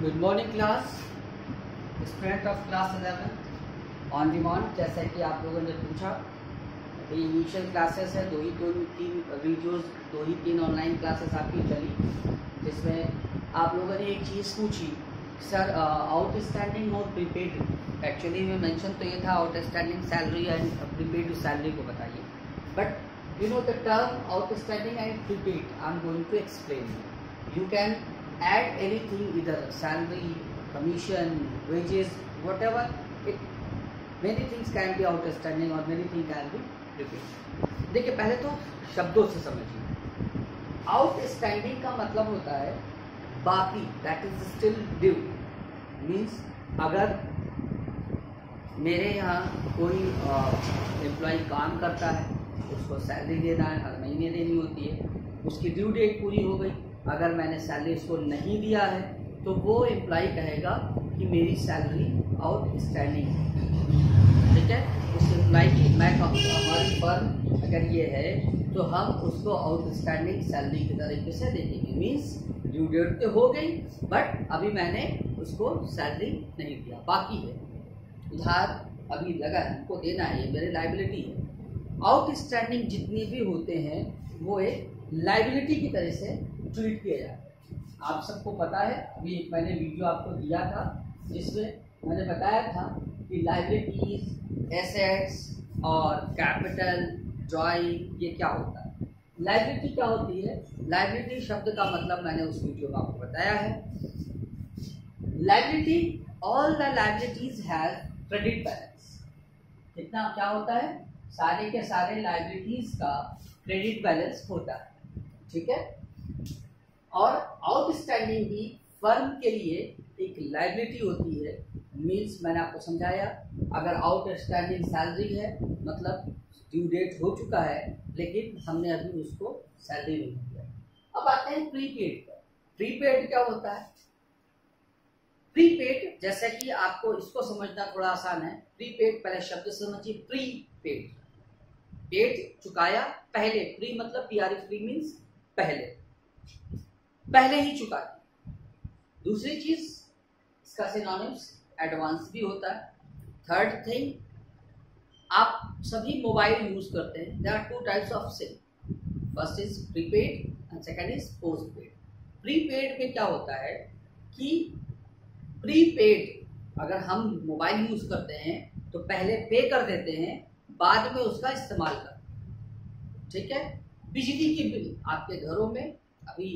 Good morning class, student of class 11 on demand. जैसा कि आप लोगों ने पूछा, अभी इनिशियल क्लासेस है, दो ही तीन वीडियोस, दो ही तीन ऑनलाइन क्लासेस आपकी चली, जिसमें आप लोगों ने एक चीज़ पूछी, सर आउटस्टैंडिंग और प्रीपेड। एक्चुअली में मेंशन तो ये था outstanding salary and prepaid salary को बताइए, but you know the term outstanding and prepaid I am going to explain. You can add anything, either salary, commission, wages, whatever it, many things can be outstanding or many things can be prepaid। देखिए, पहले तो शब्दों से समझिए। Outstanding का मतलब होता है बाकी, that is still due. Means अगर मेरे यहाँ कोई एम्प्लॉय काम करता है, उसको सैलरी देना है, हर महीने देनी होती है, उसकी ड्यू डेट पूरी हो गई, अगर मैंने सैलरी उसको नहीं दिया है तो वो एम्प्लॉय कहेगा कि मेरी सैलरी आउटस्टैंडिंग है। ठीक है, उस एम्प्लॉय की हमारी फर्म अगर ये है तो हम उसको आउटस्टैंडिंग सैलरी की तरीके से देखेंगे। मीन्स ड्यू डेट तो हो गई, बट अभी मैंने उसको सैलरी नहीं दिया, बाकी है, उधार अभी लगा है, हमको देना है, ये मेरी लाइबिलिटी है। आउटस्टैंडिंग जितने भी होते हैं वो एक लाइबिलिटी की तरह से ट्रीट किया जाता है। आप सबको पता है, अभी एक मैंने वीडियो आपको दिया था जिसमें मैंने बताया था कि लाइबिलिटीज, एसेट्स और कैपिटल, ड्राइंग, ये क्या होता है। लाइबिलिटी क्या होती है? लाइबिलिटी शब्द का मतलब मैंने उस वीडियो में आपको बताया है। Liability, all the liabilities have credit balance. कितना क्या होता है? सारे के सारे लाइबिलिटीज का क्रेडिट बैलेंस होता है। ठीक है, और आउटस्टैंडिंग भी फर्म के लिए एक लाइबिलिटी होती है। मीन्स मैंने आपको समझाया, अगर आउटस्टैंडिंग सैलरी है मतलब ड्यू डेट हो चुका है लेकिन हमने अभी उसको सैलरी नहीं दिया। अब आते हैं प्रीपेड पर। प्रीपेड क्या होता है? प्रीपेड, जैसे कि आपको इसको समझना थोड़ा आसान है। प्रीपेड, पहले शब्द समझिए, प्रीपेड, पेड चुकाया पहले, प्री मतलब प्री मीन्स पहले ही चुका दिया। दूसरी चीज, इसका सिनोनिम्स एडवांस भी होता है। थर्ड थिंग, आप सभी मोबाइल यूज करते हैं, there are two types of SIM. First is prepaid and second is postpaid. Prepaid में क्या होता है कि प्रीपेड अगर हम मोबाइल यूज करते हैं तो पहले पे कर देते हैं, बाद में उसका इस्तेमाल करते हैं। ठीक है, बिजली की बिल आपके घरों में अभी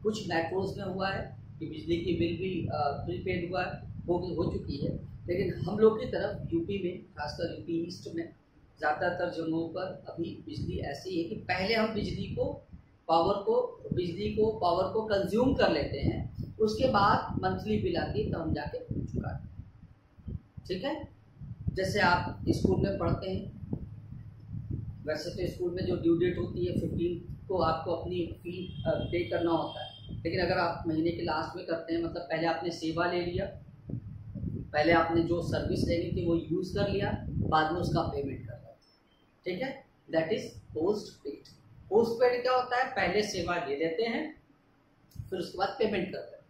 कुछ मेट्रोज में हुआ है कि बिजली की बिल भी प्रीपेड हुआ हो चुकी है, लेकिन हम लोग की तरफ यूपी में, खासकर यूपी ईस्ट में ज़्यादातर जगहों पर अभी बिजली ऐसी है कि पहले हम बिजली को पावर को कंज्यूम कर लेते हैं, उसके बाद मंथली बिल आती है तो हम जाके चुकाते हैं। ठीक है, जैसे आप स्कूल में पढ़ते हैं, वैसे तो स्कूल में जो ड्यू डेट होती है 15 को आपको अपनी फी पे करना होता है, लेकिन अगर आप महीने के लास्ट में करते हैं, मतलब पहले आपने सेवा ले लिया, पहले आपने जो सर्विस लेनी थी वो यूज़ कर लिया, बाद में उसका पेमेंट कर रहा है। ठीक है, दैट इज पोस्टपेड। पोस्टपेड क्या होता है? पहले सेवा ले लेते हैं फिर उसके बाद पेमेंट करते हैं।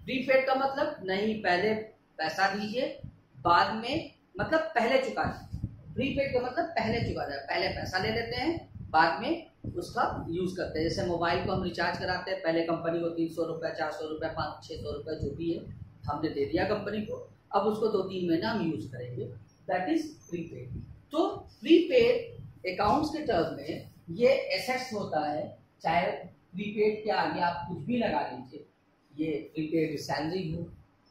प्रीपेड का मतलब नहीं, पहले पैसा दीजिए बाद में, मतलब पहले चुका दीजिए। प्रीपेड का मतलब पहले चुका जाए, पहले पैसा ले लेते हैं बाद में उसका यूज करते हैं। जैसे मोबाइल को हम रिचार्ज कराते हैं, पहले कंपनी को 300 रुपये, 400 रुपये, 500-600 रुपये जो भी है हमने दे दिया कंपनी को, अब उसको 2-3 महीना हम यूज करेंगे, दैट इज प्रीपेड। तो प्रीपेड अकाउंट्स के टर्म में ये एसेट्स होता है, चाहे प्रीपेड के आगे आप कुछ भी लगा लीजिए, ये प्रीपेड सैलरी हो,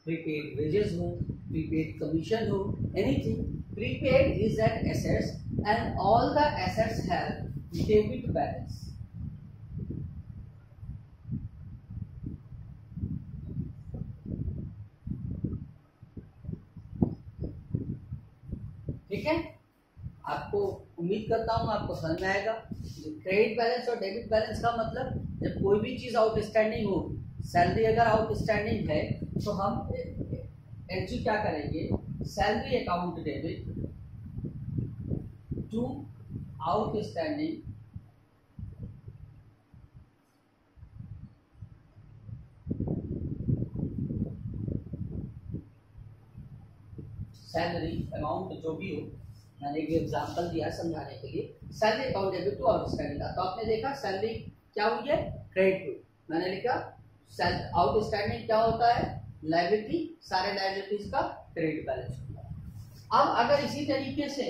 प्रीपेड वेजेस हो, प्रीपेड कमीशन हो, anything. Prepaid is an assets and all the assets have debit balance. ठीक है, आपको उम्मीद करता हूँ आपको समझ में आएगा। क्रेडिट बैलेंस और डेबिट बैलेंस का मतलब, जब कोई भी चीज आउटस्टैंडिंग हो, सैलरी अगर आउटस्टैंडिंग है तो हम एंट्री क्या करेंगे? Salary account debit to outstanding salary amount जो भी हो, मैंने एक एग्जांपल दिया है समझाने के लिए, salary account debit to outstanding था। तो आपने देखा सैलरी क्या हुई है, क्रेडिट हुई। मैंने लिखा आउटस्टैंडिंग क्या होता है, लायबिलिटी, सारे लायबिलिटीज का क्रेडिट बैलेंस होता है। अब अगर इसी तरीके से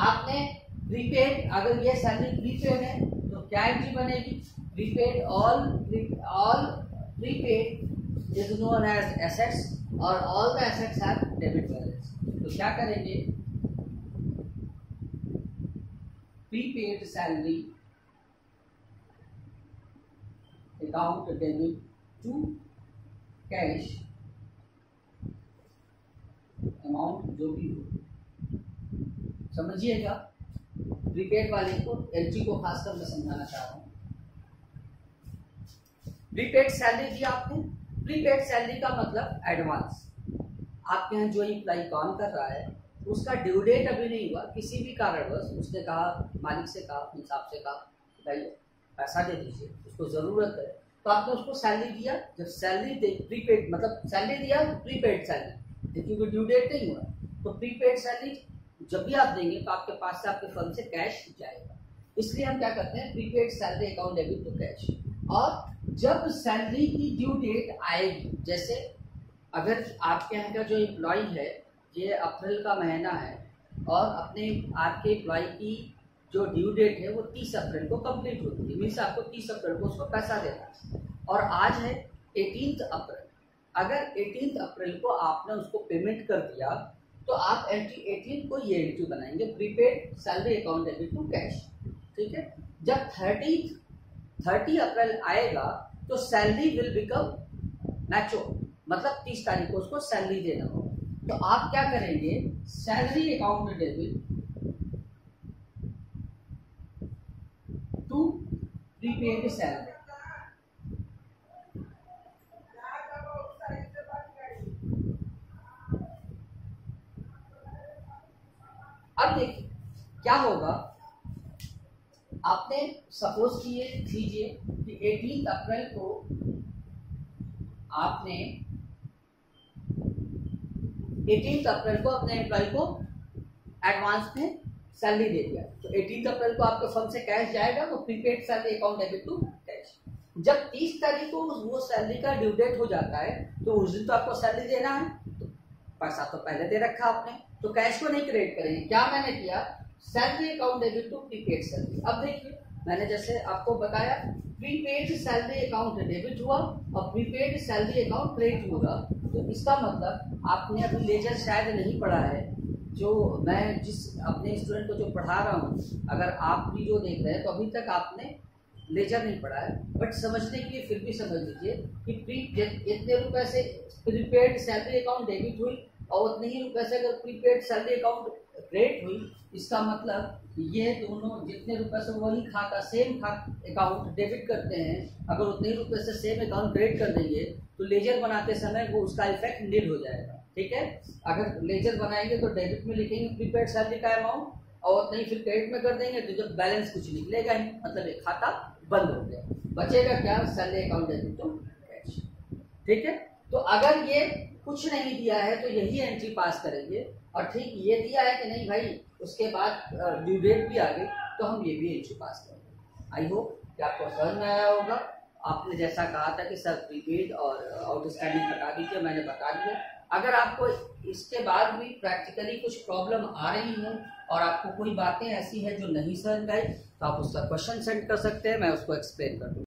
आपने प्रीपेड, अगर ये सैलरी प्रीपेड है तो क्या एंट्री बनेगी, prepaid all prepaid is known as assets और all the assets have debit balance. तो क्या करेंगे, prepaid salary account debit to cash amount जो भी हो, समझिएगा प्रीपेड वाले को, एलजी को खासकर मैं समझाना चाह रहा हूँ। प्रीपेड सैलरी दी आपने, प्रीपेड सैलरी का मतलब एडवांस। आपके यहाँ जो एम्प्लॉय काम कर रहा है उसका ड्यू डेट अभी नहीं हुआ, किसी भी कारणवश उसने कहा, मालिक से कहा, अपने हिसाब से कहा भाई पैसा दे दीजिए, उसको ज़रूरत है, तो आपने उसको सैलरी दिया। जब सैलरी दे, प्रीपेड मतलब सैलरी दिया, प्रीपेड सैलरी, क्योंकि ड्यू डेट नहीं हुआ, तो प्रीपेड सैलरी जब भी आप देंगे तो आपके पास से, आपके फर्म से कैश जाएगा। इसलिए हम क्या करते हैं, prepaid salary account debit to cash. और जब सैलरी की ड्यू डेट आएगी, जैसे अगर आपके यहाँ का जो एम्प्लॉय है, ये अप्रैल का महीना है और अपने आपके एम्प्लॉय की जो ड्यू डेट है वो 30 अप्रैल को कंप्लीट होती है, मीन्स आपको 30 अप्रैल को उसको पैसा देना है, और आज है 18 अप्रैल। अगर 18 अप्रैल को आपने उसको पेमेंट कर दिया तो आप एंट्री 18 को ये एंट्री बनाएंगे, prepaid salary account debit to cash, ठीक है। जब 30 अप्रैल आएगा तो सैलरी विल बिकम मैच्योर, मतलब 30 तारीख को उसको सैलरी देना होगा। तो आप क्या करेंगे, salary account debit to prepaid salary. अब देखिए क्या होगा, आपने सपोज कीजिए कि 18 अप्रैल को आपने 18 अप्रैल को अपने एम्प्लॉय को एडवांस में सैलरी दे दिया, तो 18 अप्रैल को आपके फर्म से कैश जाएगा, तो prepaid salary account debit to cash. जब 30 तारीख को वो सैलरी का ड्यू डेट हो जाता है तो उस दिन तो आपको सैलरी देना है, तो पैसा तो पहले दे रखा आपने, तो कैश को नहीं क्रेडिट करेंगे। क्या मैंने किया, salary account debit to prepaid salary. अब देखिए मैंने जैसे आपको बताया, प्रीपेड सैलरी अकाउंट डेबिट हुआ और प्रीपेड सैलरी अकाउंट क्रेडिट होगा, तो इसका मतलब आपने अभी लेजर शायद नहीं पढ़ा है, जो मैं जिस अपने स्टूडेंट को जो पढ़ा रहा हूँ, अगर आप भी जो देख रहे हैं तो अभी तक आपने लेजर नहीं पढ़ा है, बट समझने के लिए फिर भी समझ लीजिए कि इतने रुपए से प्रीपेड सैलरी अकाउंट डेबिट हुई और उतने ही रुपए से अगर प्रीपेड सैलरी अकाउंट क्रेडिट हुई, इसका मतलब ये दोनों जितने रुपए से वही खाता, सेम अकाउंट डेबिट करते हैं, अगर उतने ही रुपए से सेम अकाउंट क्रेडिट कर देंगे तो लेजर बनाते समय वो उसका इफेक्ट नील हो जाएगा, ठीक है। अगर लेजर बनाएंगे तो डेबिट में लिखेंगे प्रीपेड सैलरी का अमाउंट और नहीं फिर क्रेडिट में कर देंगे, तो जब बैलेंस कुछ निकलेगा ही, मतलब एक खाता बंद हो गया, बचेगा क्या, salary account debit to cash, ठीक है। तो अगर ये कुछ नहीं दिया है तो यही एंट्री पास करेंगे, और ठीक ये दिया है कि नहीं भाई उसके बाद ड्यू डेट भी आ गई तो हम ये भी एंट्री पास करेंगे। आई होप कि आपको समझ में आया होगा। आपने जैसा कहा था कि सर प्रीपेड और आउटस्टैंडिंग बता दीजिए, मैंने बता दिया। अगर आपको इसके बाद भी प्रैक्टिकली कुछ प्रॉब्लम आ रही हो और आपको कोई बातें ऐसी है जो नहीं समझ में आई तो आप उसका क्वेश्चन सेंड कर सकते हैं, मैं उसको एक्सप्लेन कर दूँ।